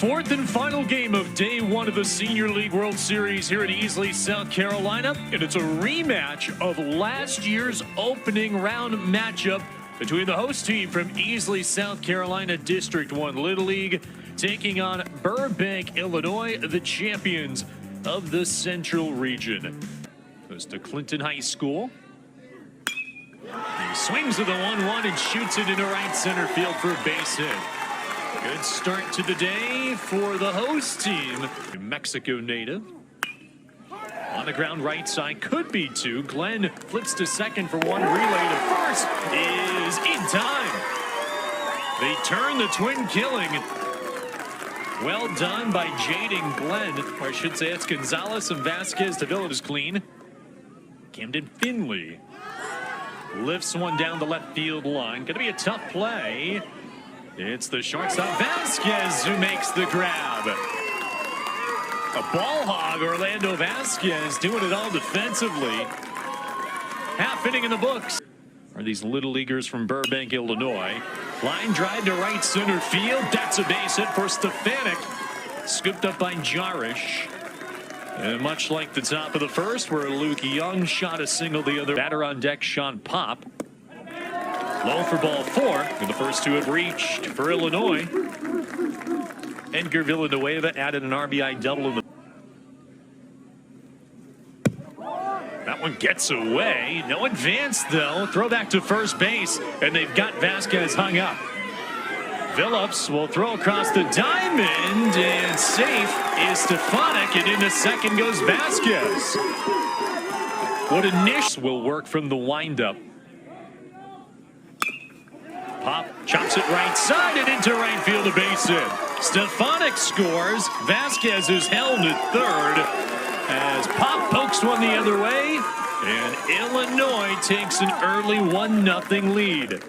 fourth and final game of day one of the Senior League World Series here at Easley, South Carolina. And it's a rematch of last year's opening round matchup between the host team from Easley, South Carolina, District 1 Little League, taking on Burbank, Illinois, the champions of the Central Region. Goes to Clinton High School. He swings to the 1-1 and shoots it into right center field for a base hit. Good start to the day for the host team. New Mexico native. On the ground right side, could be two. Glenn flips to second for one. Relay to first is in time. They turn the twin killing. Well done by Jading Glenn. Or I should say it's Gonzalez and Vasquez. Davila is clean. Camden Finley lifts one down the left field line. Going to be a tough play. It's the shortstop Vasquez who makes the grab. A ball hog, Orlando Vasquez, doing it all defensively. Half inning in the books. Are these little leaguers from Burbank, Illinois? Line drive to right center field. That's a base hit for Stefanik. Scooped up by Jarish. And much like the top of the first, where Luke Young shot a single, the other batter on deck, Sean Pop. Low for ball four, and the first two have reached for Illinois. Edgar Villanueva added an RBI double in the. That one gets away. No advance, though. Throw back to first base, and they've got Vasquez hung up. Phillips will throw across the diamond, and safe is Stefanik, and into second goes Vasquez. What a niche will work from the windup. Pop chops it right side and into right field, a base hit. Stefanik scores. Vasquez is held at third as Pop pokes one the other way, and Illinois takes an early 1-0 lead.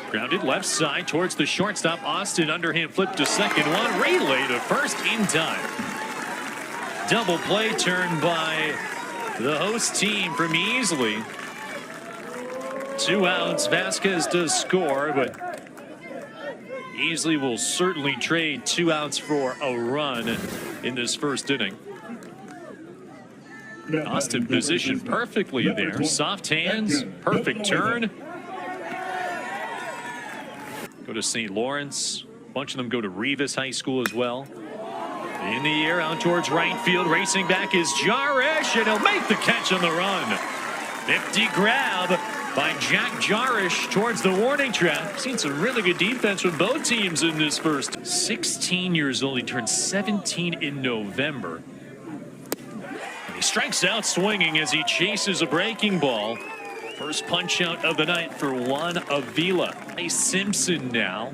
Grounded left side towards the shortstop. Austin underhand flip to second one. Relay to first in time. Double play turned by the host team from Easley. 2 outs. Vasquez does score, but Easley will certainly trade 2 outs for a run in this first inning. Austin positioned perfectly there. Soft hands, perfect turn. Go to St. Lawrence. A bunch of them go to Rivas High School as well. In the air, out towards right field. Racing back is Jarish, and he'll make the catch on the run. Nifty grab by Jack Jarish towards the warning track. Seen some really good defense from both teams in this first. 16 years old. He turned 17 in November. And he strikes out swinging as he chases a breaking ball. First punch out of the night for Juan Avila. Simpson now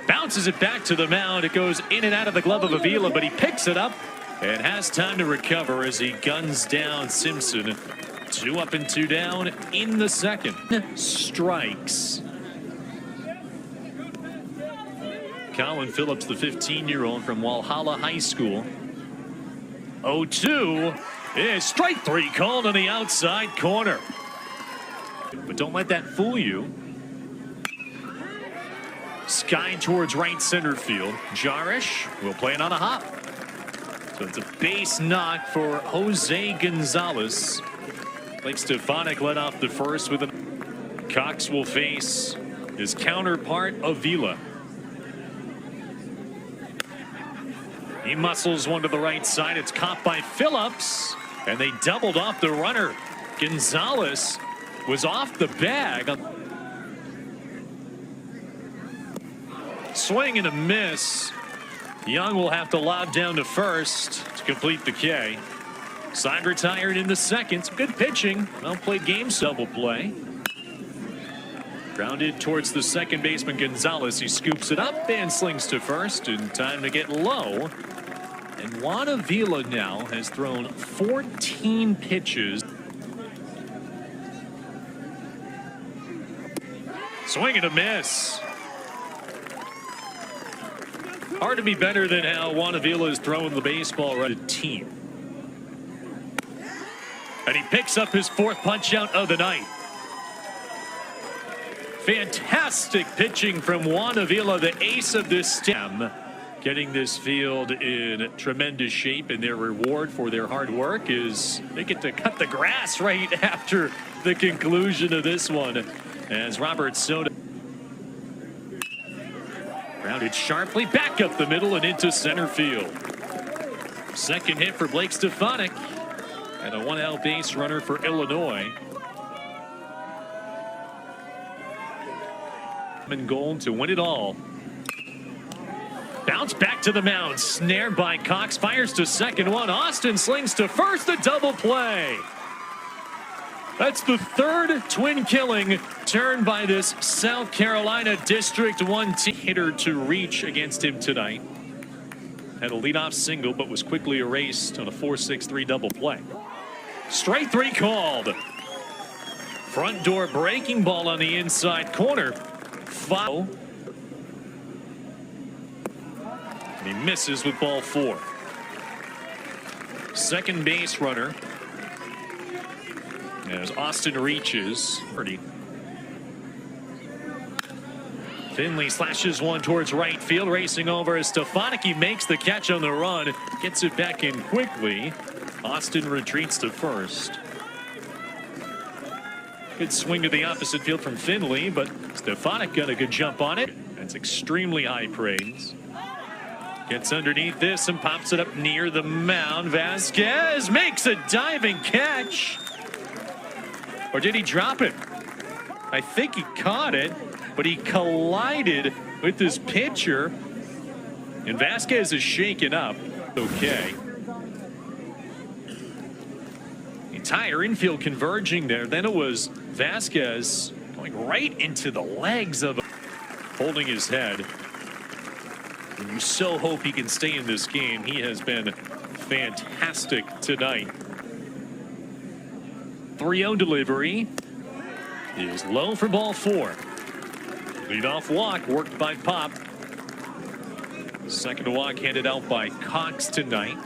bounces it back to the mound. It goes in and out of the glove of Avila, but he picks it up and has time to recover as he guns down Simpson. 2 up and 2 down in the second. Strikes. Colin Phillips, the 15-year-old from Walhalla High School. 0-2 is strike 3 called on the outside corner. But don't let that fool you. Sky towards right center field. Jarish will play it on a hop. So it's a base knock for Jose Gonzalez. Blake Stefanik led off the first with a. Cox will face his counterpart Avila. He muscles one to the right side. It's caught by Phillips, and they doubled off the runner. Gonzalez was off the bag. Swing and a miss. Young will have to lob down to first to complete the K. Side retired in the second. Some good pitching. Well played game. Double play. Grounded towards the second baseman Gonzalez. He scoops it up and slings to first. And time to get low. And Juan Avila now has thrown 14 pitches. Swing and a miss. Hard to be better than how Juan Avila is throwing the baseball right at team. And he picks up his 4th punch out of the night. Fantastic pitching from Juan Avila, the ace of this stem. Getting this field in tremendous shape, and their reward for their hard work is they get to cut the grass right after the conclusion of this one. As Robert Soto grounded sharply back up the middle and into center field. Second hit for Blake Stefanik, and a one-out base runner for Illinois. And goal to win it all. Bounce back to the mound, snared by Cox, fires to second one. Austin slings to first, a double play. That's the third twin killing turned by this South Carolina District 1 hitter to reach against him tonight. Had a leadoff single, but was quickly erased on a 4-6-3 double play. Strike three called. Front door breaking ball on the inside corner. Foul. And he misses with ball four. Second base runner as Austin reaches. Finley slashes one towards right field, racing over as Stefanik makes the catch on the run, gets it back in quickly. Austin retreats to first. Good swing to the opposite field from Finley, but Stefanik got a good jump on it. That's extremely high praise. Gets underneath this and pops it up near the mound. Vasquez makes a diving catch. Or did he drop it? I think he caught it, but he collided with his pitcher. And Vasquez is shaken up. Okay. Entire infield converging there. Then it was Vasquez going right into the legs of holding his head. And you so hope he can stay in this game. He has been fantastic tonight. 3-0 delivery is low for ball four. Leadoff walk worked by Pop. Second walk handed out by Cox tonight.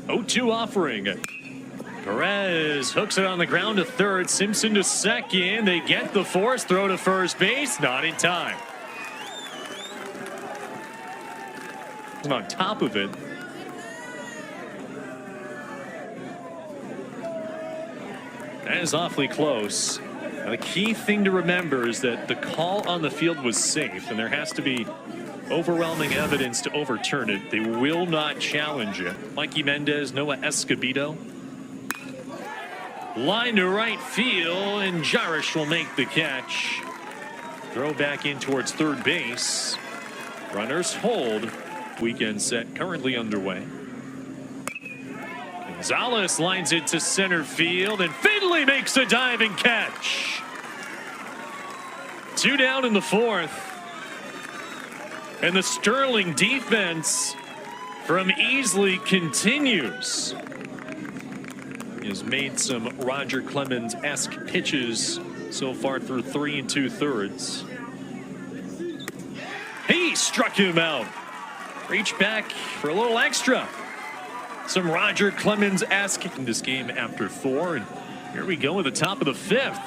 0-2 offering. Perez hooks it on the ground to third. Simpson to second. They get the force throw to first base. Not in time. On top of it. That is awfully close. Now, the key thing to remember is that the call on the field was safe, and there has to be overwhelming evidence to overturn it. They will not challenge it. Mikey Mendez, Noah Escobedo. Line to right field, and Jarish will make the catch. Throw back in towards third base. Runners hold. Weekend set currently underway. Gonzalez lines it to center field, and Finley makes a diving catch. 2 down in the fourth. And the sterling defense from Easley continues. He has made some Roger Clemens-esque pitches so far through 3 2/3. He struck him out. Reach back for a little extra. Some Roger Clemens-esque in this game after 4. And here we go at the top of the 5th.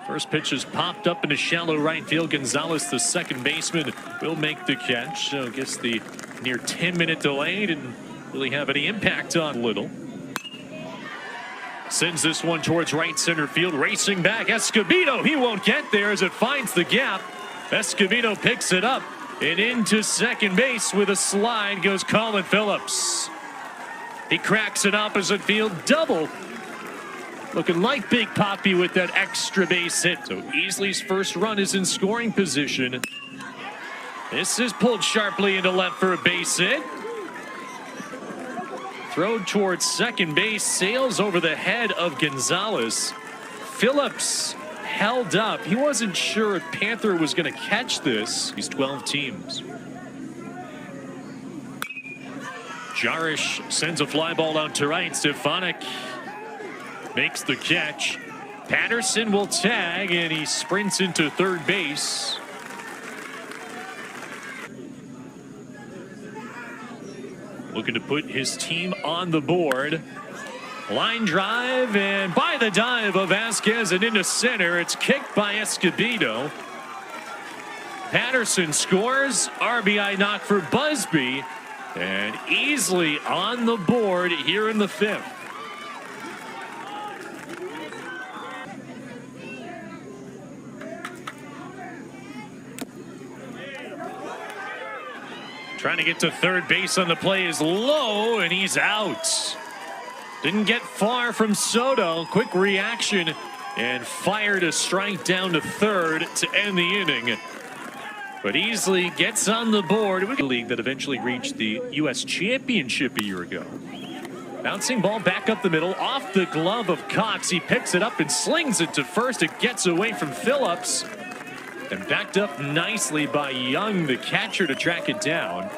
First pitch is popped up into shallow right field. Gonzalez, the second baseman, will make the catch. So I guess the near 10-minute delay didn't really have any impact on Little. Sends this one towards right center field. Racing back, Escobedo. He won't get there as it finds the gap. Escobedo picks it up. And into second base with a slide goes Colin Phillips. He cracks an opposite field double. Looking like Big Poppy with that extra base hit. So Easley's first run is in scoring position. This is pulled sharply into left for a base hit. Throw towards second base, sails over the head of Gonzalez. Phillips held up. He wasn't sure if Panther was going to catch this. These 12 teams. Jarish sends a fly ball out to right. Stefanik makes the catch. Patterson will tag, and he sprints into third base. Looking to put his team on the board. Line drive, and by by the dive of Vasquez and into center. It's kicked by Escobedo. Patterson scores. RBI knock for Busby. And Easley on the board here in the 5th. Trying to get to third base on the play is low, and he's out. Didn't get far from Soto. Quick reaction and fired a strike down to third to end the inning. But Easley gets on the board. A league that eventually reached the U.S. Championship a year ago. Bouncing ball back up the middle, off the glove of Cox. He picks it up and slings it to first. It gets away from Phillips. And backed up nicely by Young, the catcher, to track it down.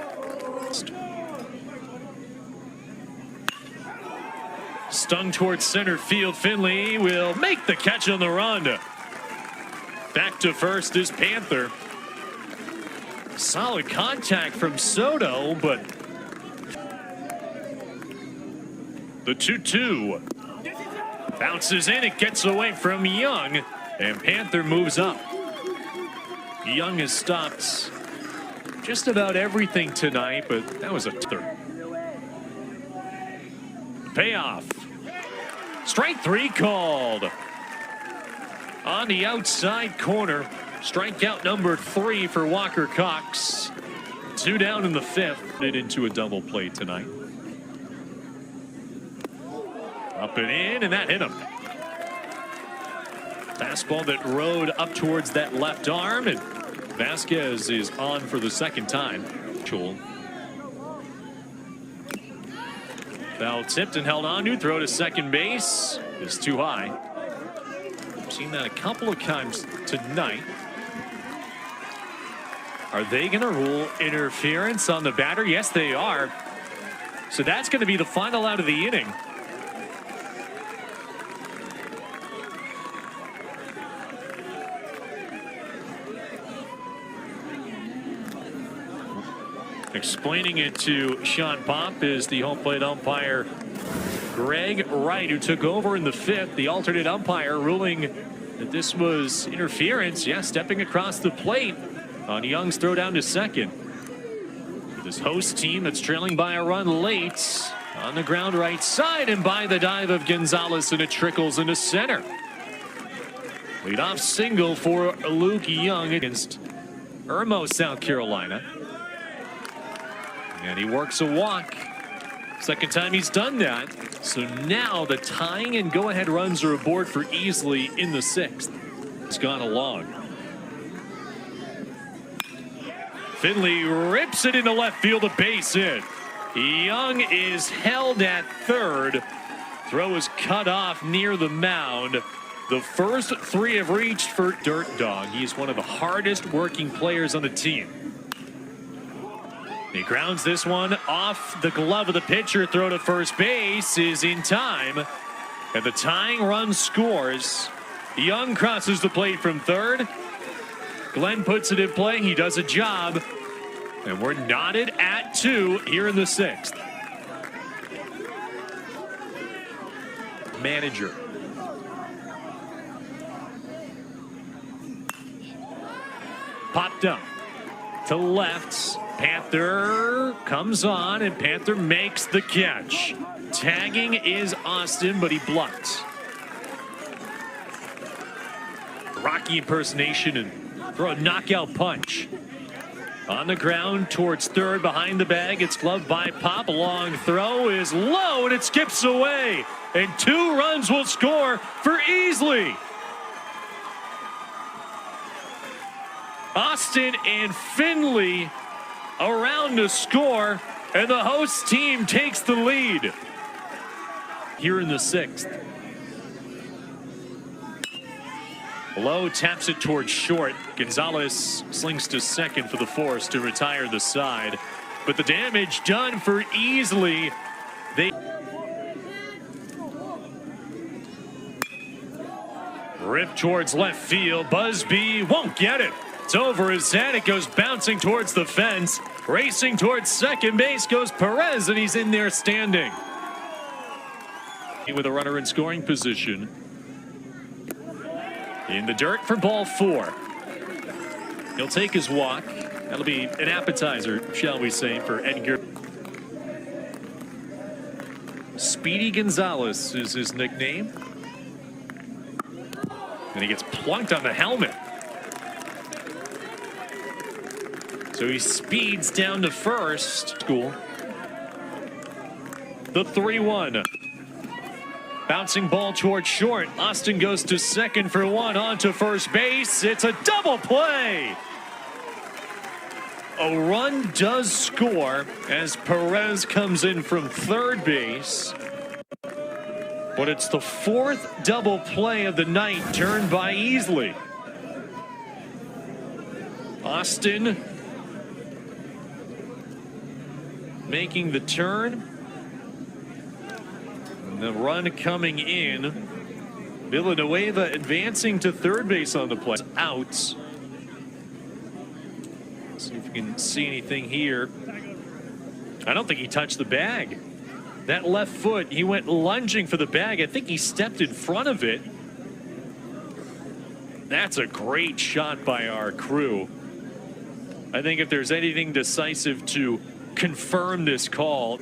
Stung towards center field. Finley will make the catch on the run. Back to first is Panther. Solid contact from Soto, but the 2-2 bounces in. It gets away from Young, and Panther moves up. Young has stopped just about everything tonight, but that was a third. Payoff. Strike 3 called. On the outside corner. Strikeout number 3 for Walker Cox. 2 down in the 5th. It into a double play tonight. Up and in, and that hit him. Fastball that rode up towards that left arm, and Vasquez is on for the second time. Foul tipped and held on to. Throw to second base is too high. I've seen that a couple of times tonight. Are they going to rule interference on the batter? Yes, they are. So that's going to be the final out of the inning. Explaining it to Sean Pop is the home plate umpire Greg Wright, who took over in the 5th. The alternate umpire ruling that this was interference. Yeah, stepping across the plate on Young's throw down to second. This host team that's trailing by a run late on the ground right side, and by the dive of Gonzalez, and it trickles into center. Leadoff single for Luke Young against Irmo, South Carolina. And he works a walk. Second time he's done that. So now the tying and go-ahead runs are aboard for Easley in the 6th. It's gone along. Finley rips it into left field, a base hit. Young is held at third. Throw is cut off near the mound. The first 3 have reached for Dirt Dog. He's one of the hardest working players on the team. He grounds this one off the glove of the pitcher. Throw to first base is in time. And the tying run scores. Young crosses the plate from third. Glenn puts it in play. He does a job. And we're knotted at 2 here in the 6th. Manager. Popped up to left. Panther comes on, and Panther makes the catch. Tagging is Austin, but he bluffed. Rocky impersonation and throw a knockout punch. On the ground towards third, behind the bag. It's gloved by Pop. A long throw is low, and it skips away. And 2 runs will score for Easley. Austin and Finley around to score, and the host team takes the lead here in the 6th. Low taps it towards short. Gonzalez slings to second for the force to retire the side, but the damage done for Easley. They rip towards left field. Busby won't get it. It's over his head. It goes bouncing towards the fence. Racing towards second base goes Perez, and he's in there standing. With a runner in scoring position. In the dirt for ball 4. He'll take his walk. That'll be an appetizer, shall we say, for Edgar. Speedy Gonzalez is his nickname. And he gets plunked on the helmet. So he speeds down to first. Cool. The 3-1. Bouncing ball towards short. Austin goes to second for 1. On to first base. It's a double play. A run does score as Perez comes in from third base. But it's the 4th double play of the night turned by Easley. Austin making the turn. And the run coming in. Villanueva advancing to third base on the play. Out. See if we can see anything here. I don't think he touched the bag. That left foot, he went lunging for the bag. I think he stepped in front of it. That's a great shot by our crew. I think if there's anything decisive to confirm this call,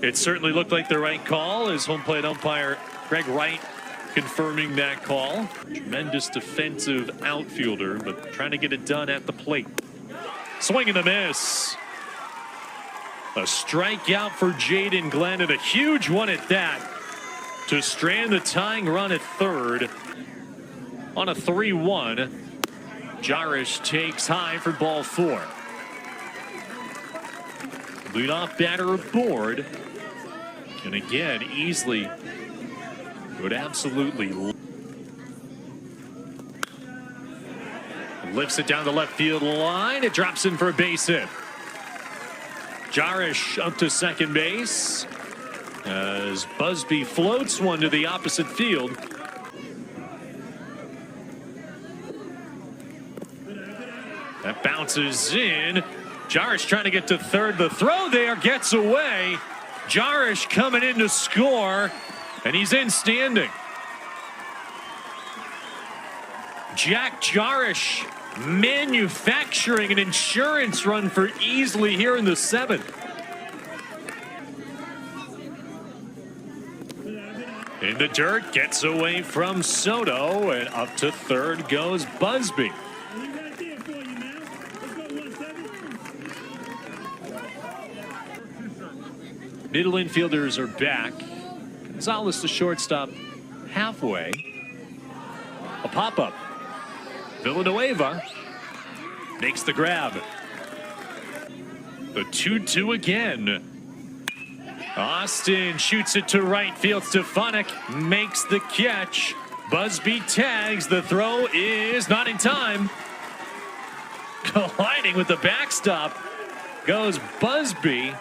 it certainly looked like the right call as home plate umpire Greg Wright confirming that call. Tremendous defensive outfielder, but trying to get it done at the plate. Swing and a miss. A strikeout for Jaden Glenn, and a huge one at that to strand the tying run at third. On a 3-1, Jarish takes high for ball 4. Leadoff batter aboard. And again, Easley would absolutely lifts it down the left field line. It drops in for a base hit. Jarish up to second base as Busby floats one to the opposite field. That bounces in. Jarish trying to get to third. The throw there gets away. Jarish coming in to score, and he's in standing. Jack Jarish manufacturing an insurance run for Easley here in the 7th. In the dirt, gets away from Soto, and up to third goes Busby. Middle infielders are back. Gonzalez, the shortstop, halfway. A pop-up. Villanueva makes the grab. The 2-2 again. Austin shoots it to right field. Stefanik makes the catch. Busby tags. The throw is not in time. Colliding with the backstop goes Busby.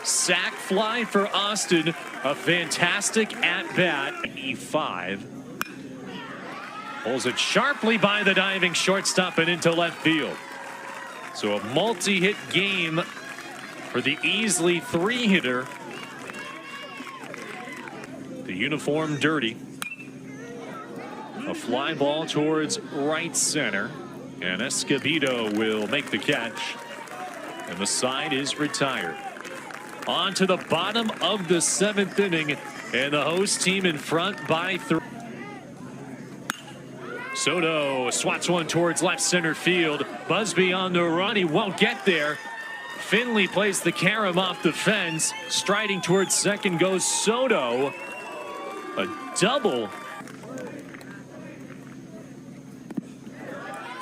Sack fly for Austin. A fantastic at-bat. E5. Pulls it sharply by the diving shortstop and into left field. So a multi-hit game for the Easley 3-hitter. The uniform dirty. A fly ball towards right center. And Escobedo will make the catch. And the side is retired. On to the bottom of the 7th inning. And the host team in front by 3. Soto swats one towards left center field. Busby on the run. He won't get there. Finley plays the carom off the fence. Striding towards second goes Soto. A double.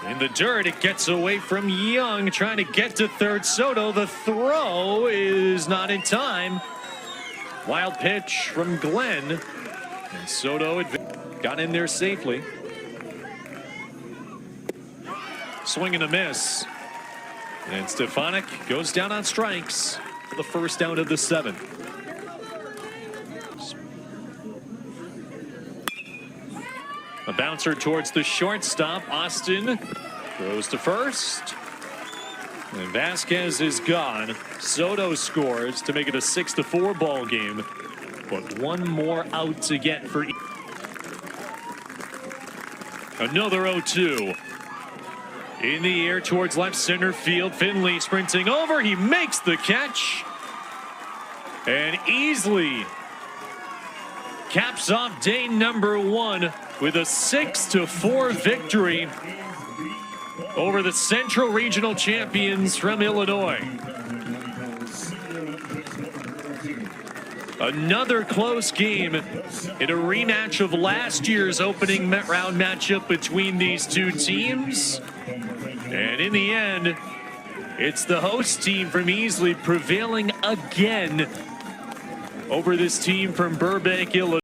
In the dirt, it gets away from Young. Trying to get to third. Soto. The throw is not in time. Wild pitch from Glenn. And Soto got in there safely. Swing and a miss. And Stefanik goes down on strikes for the first out of the 7th. A bouncer towards the shortstop. Austin throws to first. And Vasquez is gone. Soto scores to make it a 6-4 ball game. But one more out to get for Another 0-2. In the air towards left center field. Finley sprinting over. He makes the catch. And Easley caps off day number 1 with a 6-4 victory over the Central Regional champions from Illinois. Another close game in a rematch of last year's opening round matchup between these two teams. And in the end, it's the host team from Easley prevailing again over this team from Burbank, Illinois.